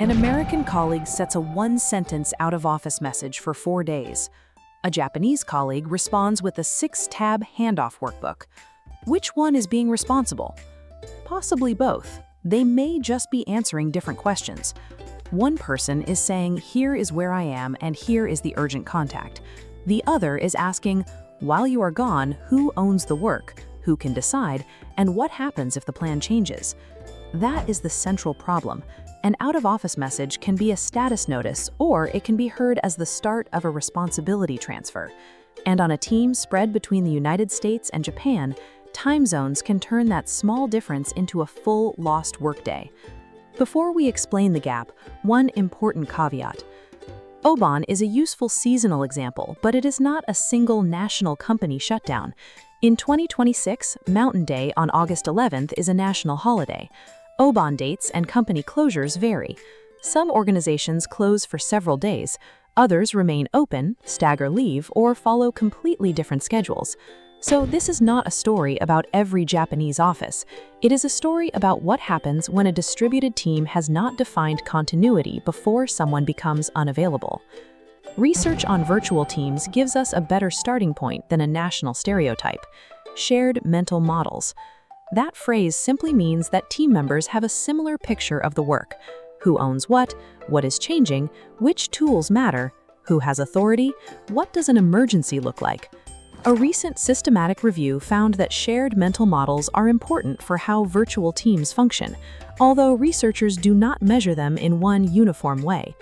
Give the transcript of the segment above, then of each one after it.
An American colleague sets a one-sentence out-of-office message for 4 days. A Japanese colleague responds with a 6-tab handoff workbook. Which one is being responsible? Possibly both. They may just be answering different questions. One person is saying, "Here is where I am and here is the urgent contact." The other is asking, "While you are gone, who owns the work, who can decide, and what happens if the plan changes?" That is the central problem. An out-of-office message can be a status notice, or it can be heard as the start of a responsibility transfer. And on a team spread between the United States and Japan, time zones can turn that small difference into a full lost workday. Before we explain the gap, one important caveat. Obon is a useful seasonal example, but it is not a single national company shutdown. In 2026, Mountain Day on August 11th is a national holiday. Obon dates and company closures vary. Some organizations close for several days, others remain open, stagger leave, or follow completely different schedules. So this is not a story about every Japanese office. It is a story about what happens when a distributed team has not defined continuity before someone becomes unavailable. Research on virtual teams gives us a better starting point than a national stereotype: shared mental models. That phrase simply means that team members have a similar picture of the work: who owns what is changing, which tools matter, who has authority, what does an emergency look like. A recent systematic review found that shared mental models are important for how virtual teams function, although researchers do not measure them in one uniform way.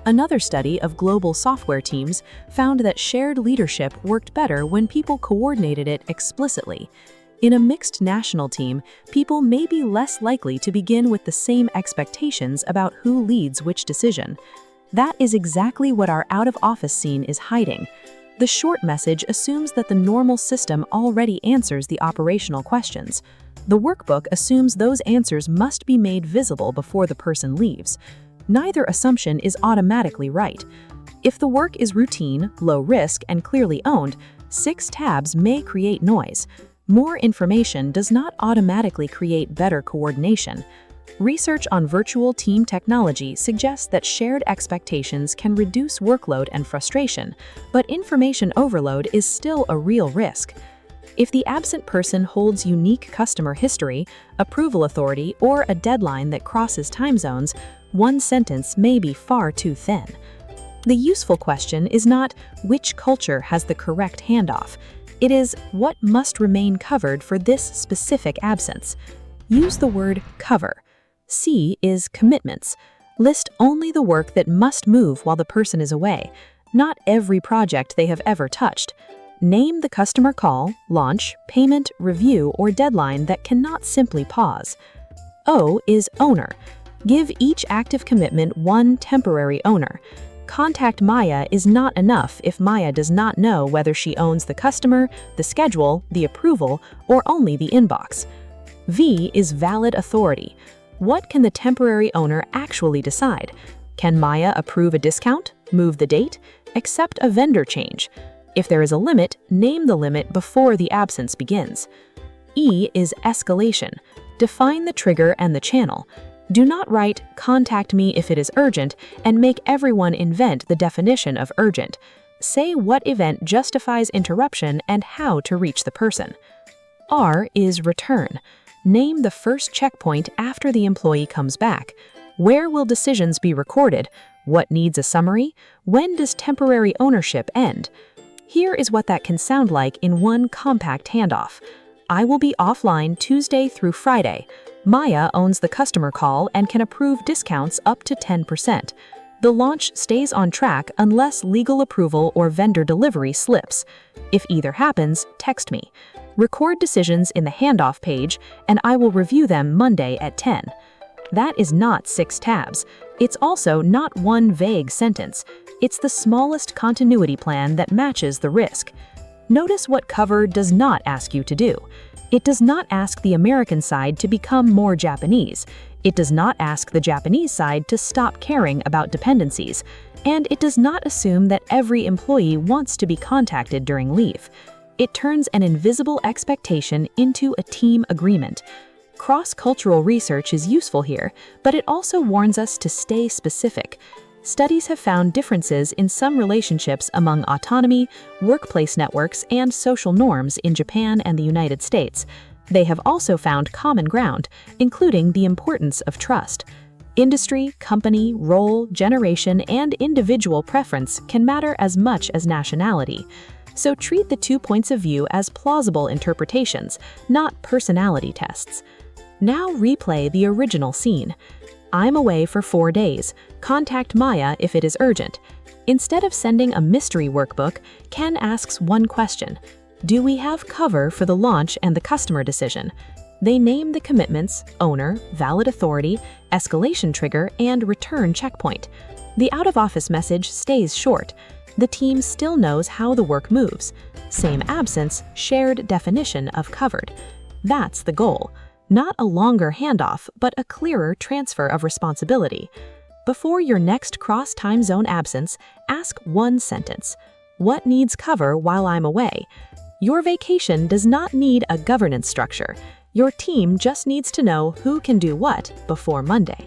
Another study of global software teams found that shared leadership worked better when people coordinated it explicitly. In a mixed national team, people may be less likely to begin with the same expectations about who leads which decision. That is exactly what our out-of-office scene is hiding. The short message assumes that the normal system already answers the operational questions. The workbook assumes those answers must be made visible before the person leaves. Neither assumption is automatically right. If the work is routine, low risk, and clearly owned, 6 tabs may create noise. More information does not automatically create better coordination. Research on virtual team technology suggests that shared expectations can reduce workload and frustration, but information overload is still a real risk. If the absent person holds unique customer history, approval authority, or a deadline that crosses time zones, one sentence may be far too thin. The useful question is not which culture has the correct handoff. It is what must remain covered for this specific absence. Use the word cover. C is commitments. List only the work that must move while the person is away, not every project they have ever touched. Name the customer call, launch, payment, review, or deadline that cannot simply pause. O is owner. Give each active commitment one temporary owner. Contact Maya is not enough if Maya does not know whether she owns the customer, the schedule, the approval, or only the inbox. V is valid authority. What can the temporary owner actually decide? Can Maya approve a discount, move the date, accept a vendor change? If there is a limit, name the limit before the absence begins. E is escalation. Define the trigger and the channel. Do not write, "Contact me if it is urgent," and make everyone invent the definition of urgent. Say what event justifies interruption and how to reach the person. R is return. Name the first checkpoint after the employee comes back. Where will decisions be recorded? What needs a summary? When does temporary ownership end? Here is what that can sound like in one compact handoff. I will be offline Tuesday through Friday. Maya owns the customer call and can approve discounts up to 10%. The launch stays on track unless legal approval or vendor delivery slips. If either happens, text me. Record decisions in the handoff page, and I will review them Monday at 10. That is not 6 tabs. It's also not one vague sentence. It's the smallest continuity plan that matches the risk. Notice what cover does not ask you to do. It does not ask the American side to become more Japanese. It does not ask the Japanese side to stop caring about dependencies. And it does not assume that every employee wants to be contacted during leave. It turns an invisible expectation into a team agreement. Cross-cultural research is useful here, but it also warns us to stay specific. Studies have found differences in some relationships among autonomy, workplace networks, and social norms in Japan and the United States. They have also found common ground, including the importance of trust. Industry, company, role, generation, and individual preference can matter as much as nationality. So treat the 2 points of view as plausible interpretations, not personality tests. Now replay the original scene. I'm away for 4 days. Contact Maya if it is urgent. Instead of sending a mystery workbook, Ken asks one question. Do we have cover for the launch and the customer decision? They name the commitments, owner, valid authority, escalation trigger, and return checkpoint. The out-of-office message stays short. The team still knows how the work moves. Same absence, shared definition of covered. That's the goal. Not a longer handoff, but a clearer transfer of responsibility. Before your next cross-time zone absence, ask one sentence. What needs cover while I'm away? Your vacation does not need a governance structure. Your team just needs to know who can do what before Monday.